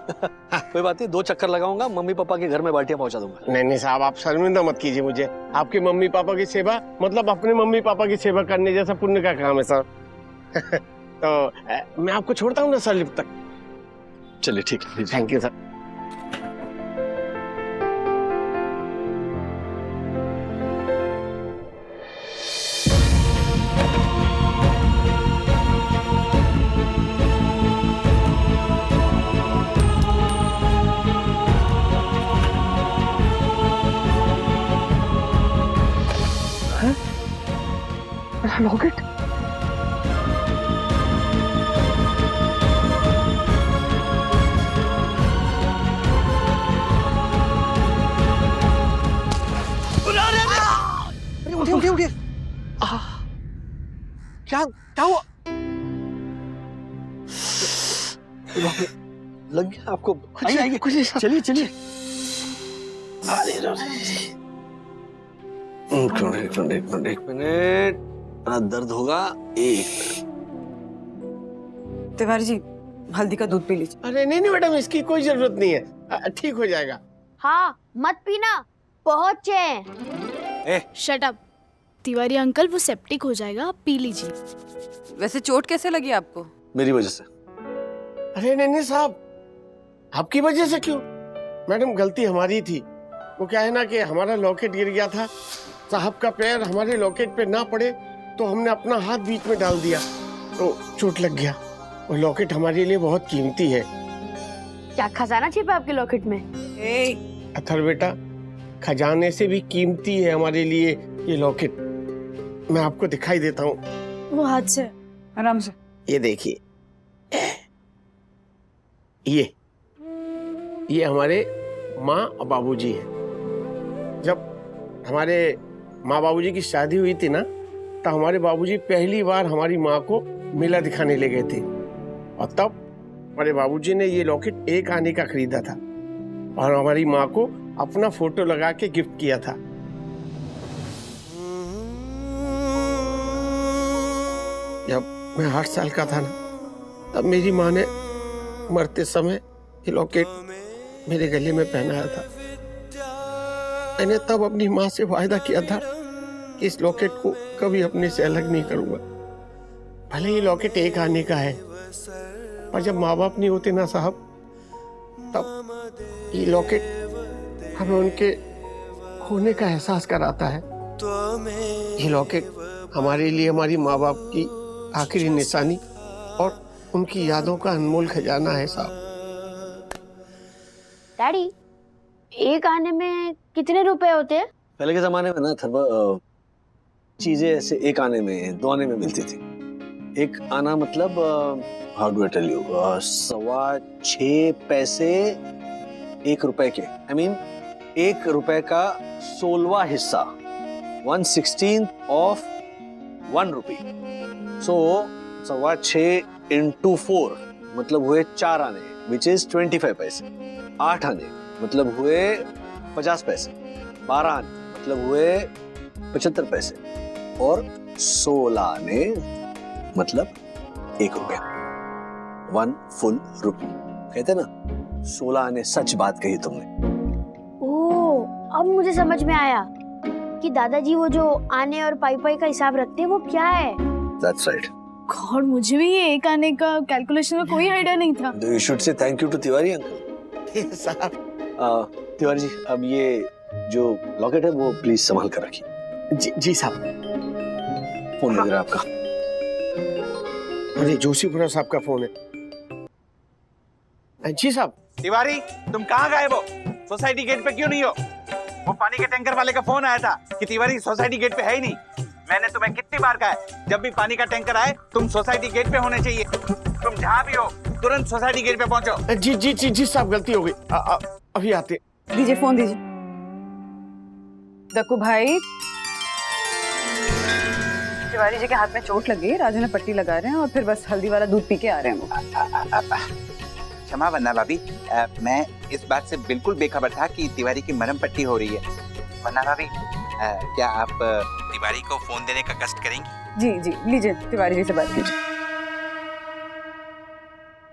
कोई बात नहीं, 2 चक्कर लगाऊंगा, मम्मी पापा के घर में बाल्टियां पहुंचा दूंगा। नहीं साहब, आप शर्मिंदा मत कीजिए मुझे। आपके मम्मी पापा की सेवा मतलब अपने मम्मी पापा की सेवा करने जैसा पुण्य का काम है सर। तो मैं आपको छोड़ता हूँ ना सर लिफ्ट तक। चलिए ठीक है। Thank you sir. लॉकेट। उठिए। क्या हुआ? लग गया आपको? आइए चलिए। एक मिनट। दर्द होगा। तिवारी जी, हल्दी का दूध पी लीजिए। अरे नहीं मैडम, इसकी कोई जरूरत नहीं है, ठीक हो जाएगा। हाँ, मत पीना, बहुत चैन। Shut up. तिवारी अंकल, वो सेप्टिक हो जाएगा, आप पी लीजिए। वैसे चोट कैसे लगी आपको? मेरी वजह से। अरे नहीं साहब, आपकी वजह से क्यों? मैडम, गलती हमारी थी। वो क्या है ना कि हमारा लॉकेट गिर गया था, साहब का पैर हमारे लॉकेट पे ना पड़े तो हमने अपना हाथ बीच में डाल दिया तो चोट लग गया। वो लॉकेट हमारे लिए बहुत कीमती है। क्या खजाना छिपा आपके लॉकेट में? अथर बेटा, खजाने से भी कीमती है हमारे लिए ये लॉकेट। मैं आपको दिखाई देता हूँ। वो हाथ से, आराम से। ये देखिए, ये हमारे माँ और बाबूजी हैं। जब हमारे माँ बाबूजी की शादी हुई थी ना, तो हमारे बाबूजी पहली बार हमारी माँ को मेला दिखाने ले गए थे, और तब हमारे बाबूजी ने ये लॉकेट 1 आने का खरीदा था और हमारी माँ को अपना फोटो लगा के गिफ्ट किया था। जब मैं 8 साल का था ना, तब मेरी माँ ने मरते समय ये लॉकेट मेरे गले में पहनाया था। मैंने तब अपनी माँ से वायदा किया था कि इस लॉकेट को कभी अपने से अलग नहीं करूंगा। भले ये लॉकेट 1 आने का है, पर जब माँ बाप नहीं होते ना साहब, तब ये लॉकेट हमें उनके खोने का एहसास कराता है। ये लॉकेट हमारे लिए हमारी माँ बाप की आखिरी निशानी और उनकी यादों का अनमोल खजाना है साहब। डैडी, 1 आने में कितने रुपए होते हैं? पहले के जमाने में ना चीजें ऐसे 1 आने में 2 आने में मिलती थी। 1 आना मतलब how do I tell you, 6.25 पैसे 1 रुपए के। I mean, 1 रुपए का 16वां हिस्सा, 1/16 of 1 rupee. So 6.25 into 4 मतलब हुए 4 आने, which is 25 पैसे। 8 आने मतलब हुए 50 पैसे। 12 आने मतलब हुए 75 पैसे। और 16 आने मतलब 1 रुपया, 1 full rupee। कहते ना, 16 आने सच बात कही तुमने। ओह, अब मुझे समझ में आया कि दादाजी वो जो आने और पाई का हिसाब रखते हैं वो क्या है। That's right। गॉड, मुझे भी ये एक आने का कैलकुलेशन का कोई आइडिया नहीं था। You should say thank you to Tiwari uncle. साहब तिवारी जी, अब ये जो लॉकेट है वो प्लीज संभाल कर रखिए। जी साहब। फोन लग रहा है आपका। अरे जोशीपुरा साहब का फोन है। जी साहब। तिवारी, तुम कहाँ गए? वो सोसाइटी गेट पे क्यों नहीं हो? वो पानी के टैंकर वाले का फोन आया था कि तिवारी सोसाइटी गेट पे है ही नहीं। मैंने तुम्हें कितनी बार कहा है, जब भी पानी का टैंकर आए तुम सोसाइटी गेट पे होने चाहिए। तुम जहाँ भी हो तुरंत सोसाइटी गेट पे पहुंचो। जी साहब, गलती हो गई। अभी आते। दीजिए फोन दीजिए। दक्कू भाई, तिवारी जी के हाथ में चोट लग गई, राजू ने पट्टी लगा रहे हैं और फिर बस हल्दी वाला दूध पी के आ रहे हैं वो। क्षमा वन्ना भाभी, मैं इस बात से बिल्कुल बेखबर था कि तिवारी की मरहम पट्टी हो रही है। वन्ना भाभी, क्या आप तिवारी को फोन देने का कष्ट करेंगी? जी लीजिए, तिवारी जी से बात कीजिए।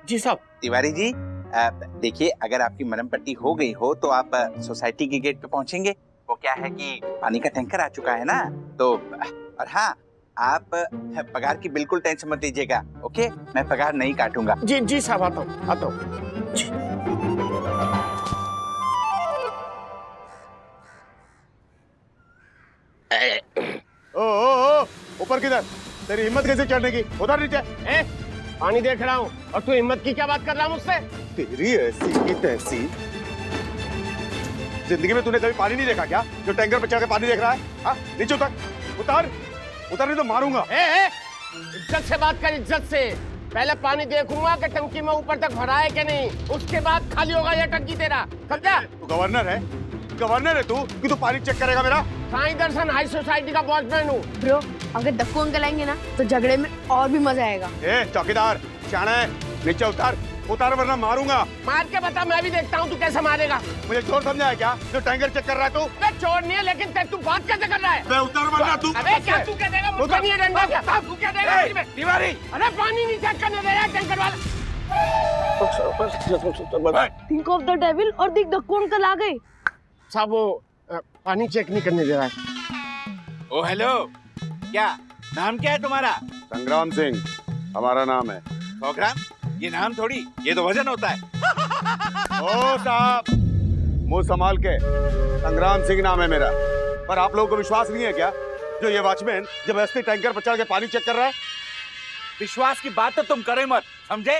जी साहब। तिवारी जी, देखिए, अगर आपकी मरहम पट्टी हो गई हो तो आप सोसाइटी के गेट पे पहुंचेंगे। वो क्या है कि पानी का टैंकर आ चुका है ना, तो और हाँ, आप पगार की बिल्कुल टेंशन मत लीजिएगा। ओके, मैं पगार नहीं काटूंगा। जी साहब, आता हूँ। जी। ओ ऊपर किधर? तेरी हिम्मत कैसे चढ़ने की? उधर नीचे। पानी देख रहा हूँ और तू हिम्मत की क्या बात कर रहा है मुझसे? तेरी ऐसी की तैसी। जिंदगी में तूने कभी पानी नहीं देखा क्या, जो टैंकर पे चढ़ के पानी देख रहा है? हाँ, नीचे उतर। उतर नहीं तो मारूंगा। इज्जत से बात कर, इज्जत से। पहले पानी देखूंगा कि टंकी में ऊपर तक भरा है कि नहीं, उसके बाद खाली होगा ये टंकी तेरा। समझा? तू गवर्नर है तू कि तू पानी चेक करेगा मेरा? साईं दर्शन हाई सोसाइटी का वॉचमैन हूँ। ब्रो, अगर दक्कू अंकल आएंगे ना तो झगड़े में और भी मजा आएगा। चौकीदार शाना है, नीचे उतार वरना मारूंगा। मार के बता, मैं भी देखता हूँ तू कैसे मारेगा। मुझे चोर समझा है क्या, जो टैंकर चेक कर रहा है तू? मैं चोर नहीं है, लेकिन तू बात कैसे कर रहा है? मैं उतार वरना तू। अबे क्या तू क्या देगा? मुझे नहीं है डंडा। तू क्या देगा? तिवारी, अरे पानी नहीं चेक करने दे रहा टैंकर वाला। थिंक ऑफ द डेविल और देख दक्कू अंकल आ गए। साहब वो पानी चेक नहीं करने दे रहा है। ओ हेलो, क्या नाम क्या है तुम्हारा? संग्राम सिंह हमारा नाम है। प्रोग्राम? ये नाम थोड़ी, ये तो वजन होता है। ओ साहब, मुंह संभाल के। संग्राम सिंह नाम है मेरा। पर आप लोगों को विश्वास नहीं है क्या, जो ये वॉचमैन जबरदस्ती टैंकर पर चढ़ के पानी चेक कर रहा है? विश्वास की बात तो तुम करे मत, समझे?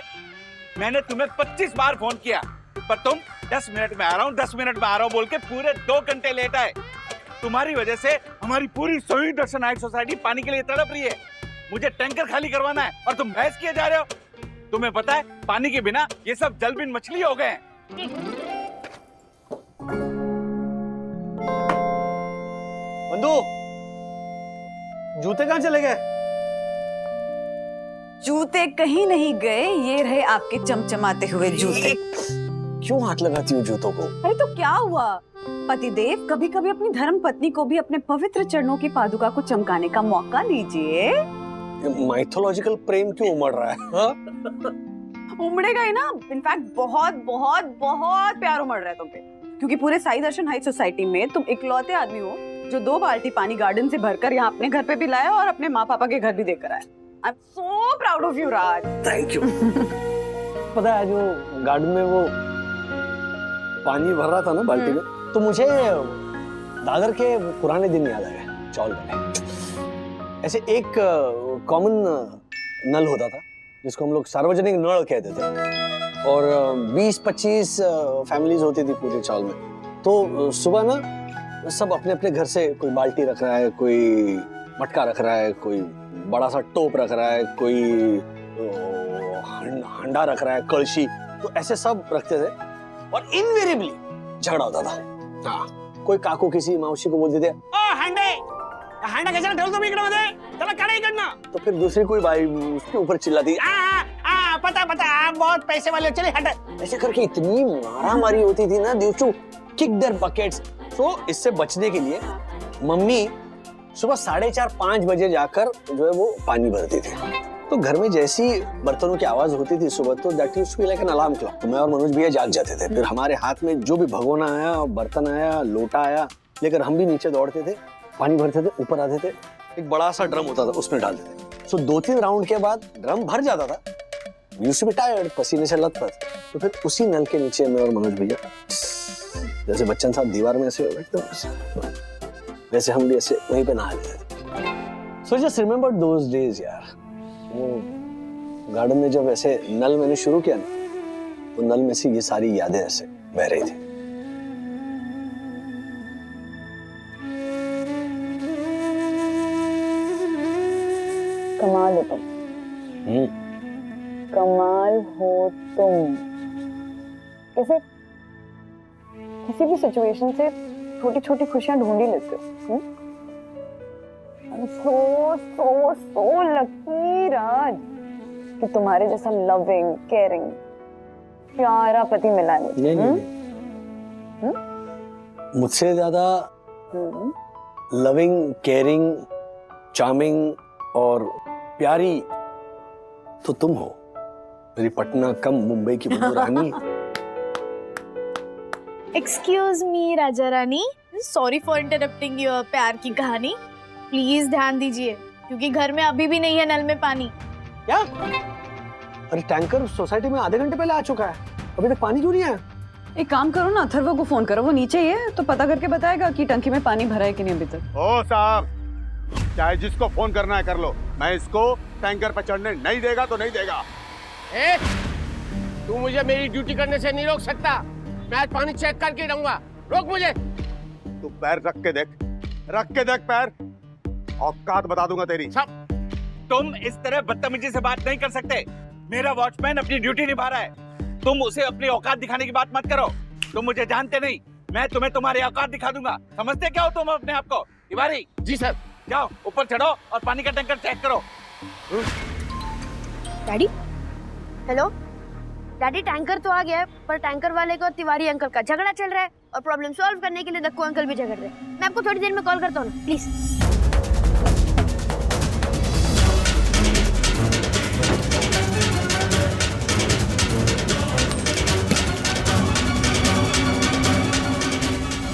मैंने तुम्हें 25 बार फोन किया, पर तुम 10 मिनट में आ रहा हूँ 10 मिनट में आ रहा हूँ बोल के पूरे 2 घंटे लेट आए। तुम्हारी वजह से हमारी पूरी सोई दर्शन हाइट सोसाइटी पानी के लिए तड़प रही है। मुझे टैंकर खाली करवाना है और तुम बहस किए जा रहे हो। तुम्हें पता है, पानी के बिना ये सब जलबिन मछली हो गए हैं। बंधु, जूते कहाँ चले गए? जूते कहीं नहीं गए, ये रहे आपके चमचमाते हुए जूते। क्यों हाथ लगाती हूँ जूतों को? अरे तो क्या हुआ पतिदेव, कभी कभी अपनी धर्म पत्नी को भी अपने पवित्र चरणों की पादुका को चमकाने का मौका दीजिए। माइथोलॉजिकल प्रेम क्यों उमड़ रहा है? उमड़ेगा ही ना। इनफैक्ट बहुत बहुत बहुत प्यार उमड़ रहा है तुम पे, क्योंकि पूरे साई दर्शन हाइट सोसाइटी में तुम इकलौते आदमी हो जो 2 बाल्टी पानी गार्डन से भरकर यहाँ अपने घर पे भी लाया और अपने माँ पापा के घर भी देकर आया। आई am so proud of you Raj. Thank you. पता है, जो गार्डन में वो पानी भर रहा था ना बाल्टी में, तो मुझे दादर के पुराने दिन याद आ गए, चौल वाले। ऐसे एक कॉमन नल होता था जिसको हम लोग सार्वजनिक नल कहते थे, और 20-25 फैमिलीज होती थी पूरे चौल में। तो सुबह ना सब अपने अपने घर से कोई बाल्टी रख रहा है, कोई मटका रख रहा है, कोई बड़ा सा टोप रख रहा है, कोई हंडा रख रहा है, कलशी। तो ऐसे सब रखते थे और इनवेरिएबली झगड़ा होता था। हाँ, कोई काकू किसी मौसी को बोलते थे, हांडा कैसे ढोल तो बिगड़ मत चलो कड़ाई करना। तो फिर दूसरी कोई भाई उसके ऊपर चिल्लाती, पता आप बहुत पैसे वाले, चले हट। ऐसे करके इतनी मारामारी होती थी ना, they used to kick their buckets. तो इससे बचने के लिए मम्मी सुबह 4:30-5 बजे जाकर जो है वो पानी भरती थी। तो घर में जैसी बर्तनों की आवाज होती थी सुबह, तो that used to be like an alarm clock. तो मैं और मनोज भैया जाग जाते थे। फिर हमारे हाथ में जो भी भगोना आया, बर्तन आया, लोटा आया, लेकर हम भी नीचे दौड़ते थे, पानी भरते थे, ऊपर आते थे, एक बड़ा सा ड्रम होता था उसमें डालते थे। सो 2-3 राउंड के बाद ड्रम भर जाता था। यूज्ड टू बी टायर्ड, पसीने से लथपथ। तो फिर उसी नल के नीचे मैं और मनोज भैया जैसे बच्चन साहब दीवार में ऐसे बैठते वैसे हम भी ऐसे वहीं पे नहा लेते थे। So just remember those days यार। वो गार्डन में जब ऐसे नल मैंने शुरू किया ना, तो नल में से ये सारी यादें ऐसे बह रही थी। कमाल हो तुम, कमाल हो तुम। कैसे किसी भी सिचुएशन से छोटी छोटी खुशियां ढूंढ ही लेते हो। सो सो सो लकी राज कि तुम्हारे जैसा लविंग केयरिंग प्यारा पति मिला है। मुझसे ज्यादा लविंग, केयरिंग, चार्मिंग और प्यारी तो तुम हो, मेरी पटना कम मुंबई की बहू रानी। एक्सक्यूज मी राजा रानी, सॉरी फॉर इंटरप्टिंग योर प्यार की कहानी। प्लीज ध्यान दीजिए क्योंकि घर में अभी भी नहीं है नल में पानी। क्या? अरे टैंकर सोसाइटी में आधे घंटे पहले आ चुका है, अभी तक पानी क्यों नहीं आया? एक काम करो ना, अथर्व को फोन करो, वो नीचे ही है तो पता करके बताएगा कि टंकी में पानी भरा है कि नहीं अभी तक। ओ साहब, चाहे जिसको फोन करना है कर लो, मैं इसको टैंकर पर चढ़ने नहीं देगा तो नहीं देगा। तू मुझे मेरी ड्यूटी करने से नहीं रोक सकता। मैं आज पानी चेक करके रहूंगा, रोक मुझे। तू पैर रख के देख पैर, औकात बता दूंगा तेरी। सब तुम इस तरह बदतमीजी से बात नहीं कर सकते। मेरा वॉचमैन अपनी ड्यूटी निभा रहा है, तुम उसे अपनी औकात दिखाने की बात मत करो। तुम मुझे जानते नहीं, मैं तुम्हें तुम्हारी औकात दिखा दूंगा। समझते क्या हो तुम अपने आप को? तिवारी जी सर। जाओ ऊपर चढ़ो और पानी का टैंकर चेक करो। डैडी, हेलो डैडी, टैंकर तो आ गया है पर टैंकर वाले को और तिवारी अंकल का झगड़ा चल रहा है और प्रॉब्लम सॉल्व करने के लिए दक्कू अंकल भी झगड़ रहे हैं। मैं आपको थोड़ी देर में कॉल करता हूँ, प्लीज।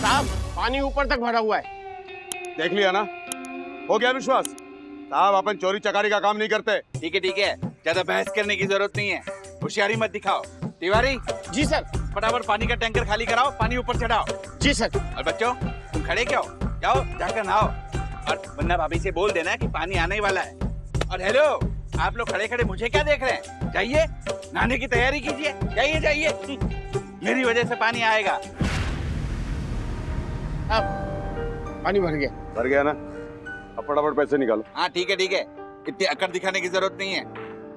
साहब पानी ऊपर तक भरा हुआ है। देख लिया ना, हो गया विश्वास। साहब अपन चोरी चकारी का काम नहीं करते। ठीक है, ज्यादा बहस करने की जरूरत नहीं है, होशियारी मत दिखाओ। तिवारी जी सर। फटाफट पानी का टैंकर खाली कराओ, पानी ऊपर चढ़ाओ। जी सर। और बच्चों तुम खड़े क्यों? जाओ जाकर नहाओ और वन्ना भाभी से बोल देना कि पानी आने ही वाला है। और हेलो, आप लोग खड़े खड़े मुझे क्या देख रहे हैं? जाइए नहाने की तैयारी कीजिए, जाइए। मेरी वजह से पानी आएगा। अब पानी भर गया ना, अब फटाफट पैसे निकालो। हाँ ठीक है, इतनी अकड़ दिखाने की जरूरत नहीं है।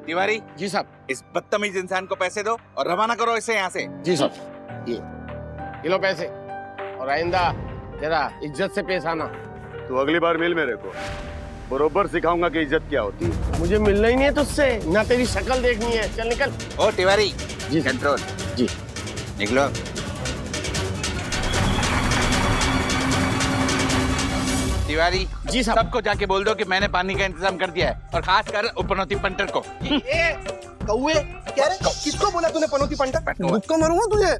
तिवारी जी साहब, इस बदतमीज इंसान को पैसे दो और रवाना करो इसे यहाँ से। जी साहब। ये लो पैसे, और आइंदा जरा इज्जत से पेश आना। तू अगली बार मिल मेरे को, बरोबर सिखाऊंगा कि इज्जत क्या होती है। मुझे मिलना ही नहीं है तुझसे, ना तेरी शक्ल देखनी है। चल निकल। ओ तिवारी जी कंट्रोल। जी निकलो। तिवारी जी साहब। सबको जाके बोल दो कि मैंने पानी का इंतजाम कर दिया है, और खास कर उपनौती पंटर को। कौए क्या रे? किसको बोला तूने पनौती पंटर? मुक्का मारूंगा तुझे।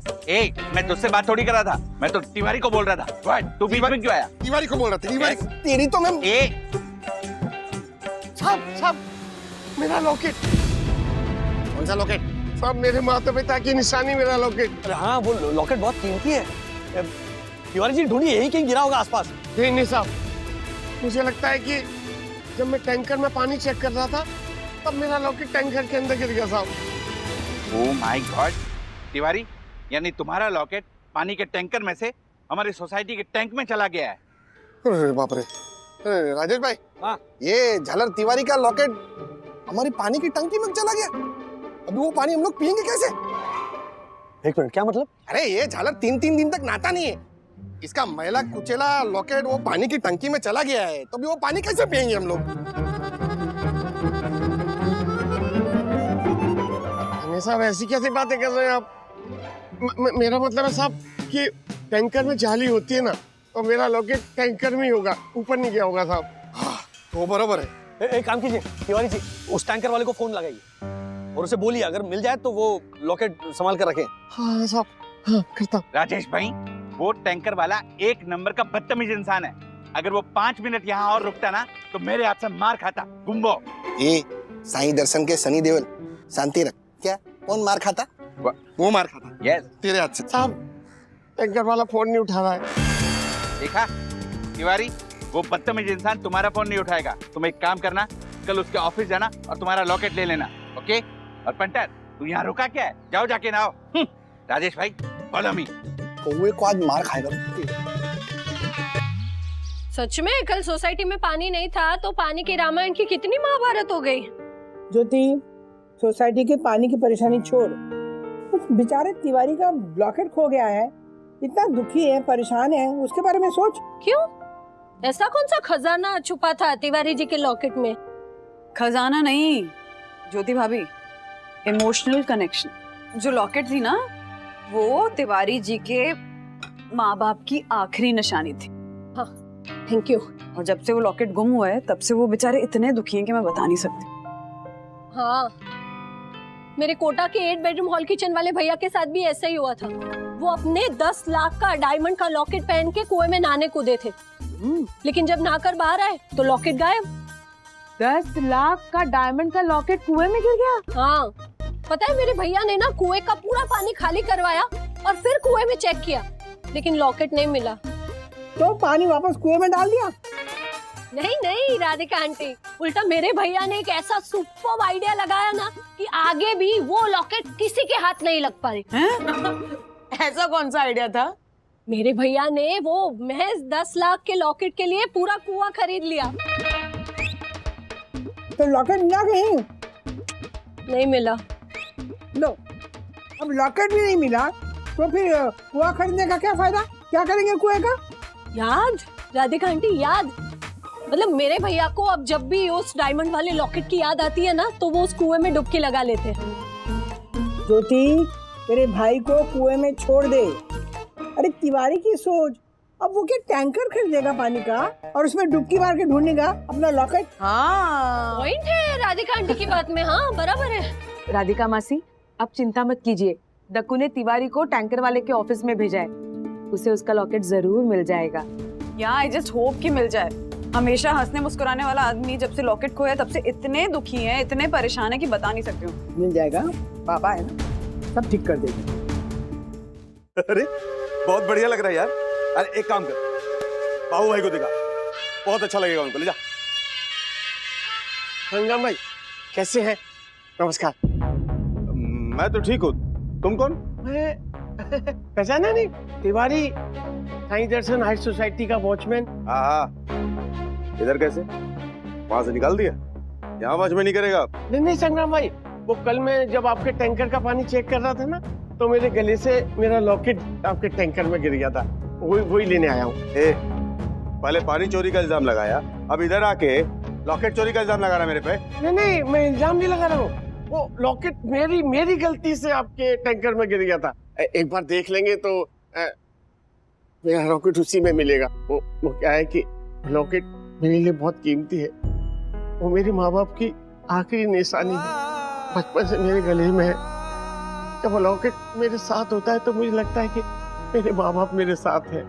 मैं तुझसे बात थोड़ी कर रहा था, मैं तो तिवारी को बोल रहा था। व्हाट, तू बीच में क्यों आया? तिवारी को बोल रहा था। तिवारी तेरी तो मैं। साहब मेरा लॉकेट। कौन सा लॉकेट? साहब मेरे माता पिता की निशानी, मेरा लॉकेट। अरे हाँ, वो लॉकेट बहुत कीमती है। तिवारी जी ढूंढिए, यही कहीं गिरा होगा आसपास। नहीं साहब, मुझे लगता है कि जब मैं टैंकर में पानी चेक कर रहा था तब मेरा लॉकेट टैंकर के अंदर गिर गया साहब। Oh my God. तिवारी, यानी तुम्हारा लॉकेट पानी के टैंकर में से हमारी सोसाइटी के टैंक में चला गया है। अरे बाप रे। राजेश भाई, हाँ, ये झालर तिवारी का लॉकेट हमारी पानी की टंकी में चला गया। अभी वो पानी हम लोग पियेंगे कैसे? एक मिनट, क्या मतलब? अरे ये झालर 3-3 दिन तक नहाता नहीं है, इसका मैला कुचेला लॉकेट वो पानी की टंकी में चला गया है, तो अभी वो पानी कैसे पियेंगे हम लोग? साहब ऐसी कैसी बातें कर रहे हैं आप? मेरा मतलब है साहब कि टैंकर में जाली होती है ना, तो मेरा लॉकेट टैंकर में ही होगा, ऊपर नहीं गया होगा साहब। हाँ, तो बराबर है। एक काम कीजिए तिवारी जी, उस टैंकर वाले को फोन लगाइए और उसे बोलिए अगर मिल जाए तो वो लॉकेट संभाल कर रखें। हाँ साहब, हाँ करता। राजेश भाई, वो टैंकर वाला एक नंबर का बदतमीज इंसान है। अगर वो 5 मिनट यहाँ और रुकता ना तो मेरे हाथ से मार खाता। गुम्बो। ये साईं दर्शन के सनी देओल, शांति रख। क्या कौन मार खाता? वो मार खाता। यस तेरे हाथ से। साहब एक घर वाला फोन नहीं उठा रहा है। देखा तिवारी, वो बदतमीज इंसान तुम्हारा फोन नहीं उठाएगा। तुम एक काम करना, कल उसके ऑफिस जाना और तुम्हारा लॉकेट ले लेना, ओके? और पंटर, तू यहाँ रुका क्या है? जाओ जाके नहाओ। राजेश भाई, फॉलो मी। कौवे को आज मार खाएगा। सच में कल सोसाइटी में पानी नहीं था तो पानी के रामायण की कितनी महाभारत हो गई। ज्योति, सोसाइटी के पानी की परेशानी छोड़, उस बेचारे तिवारी का लॉकेट खो गया है, इतना दुखी है, परेशान है, उसके बारे में सोच। क्यों? ऐसा कौन सा खजाना छुपा था तिवारी जी के लॉकेट में? खजाना नहीं ज्योति भाभी, इमोशनल कनेक्शन। जो लॉकेट थी ना, वो तिवारी जी के माँ बाप की आखिरी निशानी थी। हाँ, थैंक यू। और जब से वो लॉकेट गुम हुआ है तब से वो बेचारे इतने दुखी हैं कि मैं बता नहीं सकती। हाँ, मेरे कोटा के 8 बेडरूम हॉल किचन वाले भैया के साथ भी ऐसा ही हुआ था। वो अपने 10 लाख का डायमंड का लॉकेट पहन के कुएं में नहाने कूदे थे, लेकिन जब नहाकर बाहर आए तो लॉकेट गायब। 10 लाख का डायमंड का लॉकेट कुएं में गिर गया। हाँ, पता है मेरे भैया ने ना कुएं का पूरा पानी खाली करवाया और फिर कुएं में चेक किया, लेकिन लॉकेट नहीं मिला। तो पानी वापस कुएं में डाल दिया? नहीं नहीं राधिका आंटी, उल्टा मेरे भैया ने एक ऐसा सुपर आइडिया लगाया ना कि आगे भी वो लॉकेट किसी के हाथ नहीं लग पाए। ऐसा कौन सा आइडिया था? मेरे भैया ने वो महज 10 लाख के लॉकेट के लिए पूरा कुआं खरीद लिया। तो लॉकेट मिला कहीं? नहीं मिला। लो, अब लॉकेट भी नहीं मिला तो फिर कुआं खरीदने का क्या फायदा? क्या करेंगे कुएं का? याद राधिका आंटी, याद। मतलब मेरे भैया को अब जब भी उस डायमंड वाले लॉकेट की याद आती है ना, तो वो उस कुएं में डुबकी लगा लेते हैं। ज्योति, तेरे भाई को कुएं में छोड़ दे। अरे तिवारी की सोच, अब वो क्या टैंकर खरीदेगा पानी का और उसमें डुबकी मार के ढूंढेगा अपना लॉकेट? हाँ, पॉइंट है राधिका आंटी की बात में। हाँ, बराबर है। राधिका मासी, अब चिंता मत कीजिए। दक्कू ने तिवारी को टैंकर वाले के ऑफिस में भेजा है, उसे उसका लॉकेट जरूर मिल जाएगा। या आई जस्ट होप कि मिल जाए। हमेशा हंसने मुस्कुराने वाला आदमी जब से लॉकेट खोया तब से इतने दुखी हैं, इतने परेशान है कि बता नहीं सकती हूँ। मिल जाएगा, पापा है ना, सब ठीक कर देंगे। अरे बहुत बढ़िया लग रहा है यार। अरे एक काम कर, बाबू भाई को दिखा, बहुत अच्छा लगेगा उनको। ले जा। संगम भाई कैसे हैं? नमस्कार। मैं तो ठीक हूँ, तुम कौन? मैं पहचाना नहीं? तिवारी, साईं दर्शन हाई सोसाइटी का वॉचमैन। हाँ, इधर कैसे? वहां से निकाल दिया? यहाँ वॉच में नहीं करेगा? नहीं संग्राम भाई, वो कल मैं जब आपके टैंकर का पानी चेक कर रहा था ना, तो मेरे गले से मेरा लॉकेट आपके टैंकर में गिर गया था, वही लेने आया हूँ। पहले पानी चोरी का इल्जाम लगाया, अब इधर आके लॉकेट चोरी का इल्जाम लगा रहा मेरे पे? नहीं, मैं इल्जाम नहीं लगा रहा हूँ। वो लॉकेट मेरी गलती से आपके टैंकर में गिर गया था। एक बार देख लेंगे तो मेरा लॉकेट उसी में मिलेगा। वो क्या है कि लॉकेट मेरे लिए बहुत कीमती है। वो मेरे माँ बाप की आखिरी निशानी है, बचपन से मेरे गले में है। जब वो लॉकेट मेरे साथ होता है तो मुझे लगता है कि मेरे माँ बाप मेरे साथ हैं।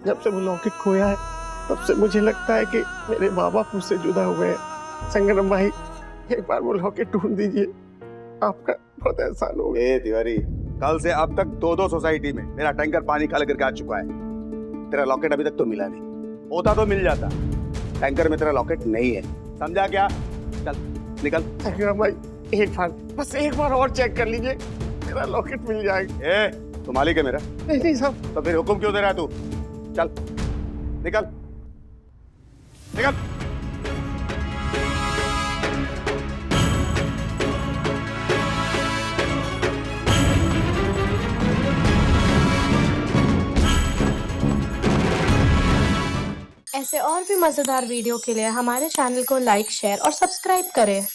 जब से वो लॉकेट खोया है तब से मुझे लगता है कि मेरे माँ बाप मुझसे जुदा हो गए। संगम भाई, एक बार वो लॉकेट ढूंढ दीजिए, आपका बहुत एहसान होगा। तिवारी, कल से अब तक 2 सोसाइटी में मेरा टैंकर पानी खाली करके आ चुका है। तेरा लॉकेट अभी तक तो मिला नहीं, होता तो मिल जाता। टैंकर में तेरा लॉकेट नहीं है, समझा क्या? चल निकल। संगम भाई, बस एक बार और चेक कर लीजिए, मेरा लॉकेट मिल जाएगा। तू मालिक है मेरा? नहीं साहब। तो फिर हुक्म क्यों दे रहा है तू? चल निकल निकल। ऐसे और भी मजेदार वीडियो के लिए हमारे चैनल को लाइक, शेयर और सब्सक्राइब करें।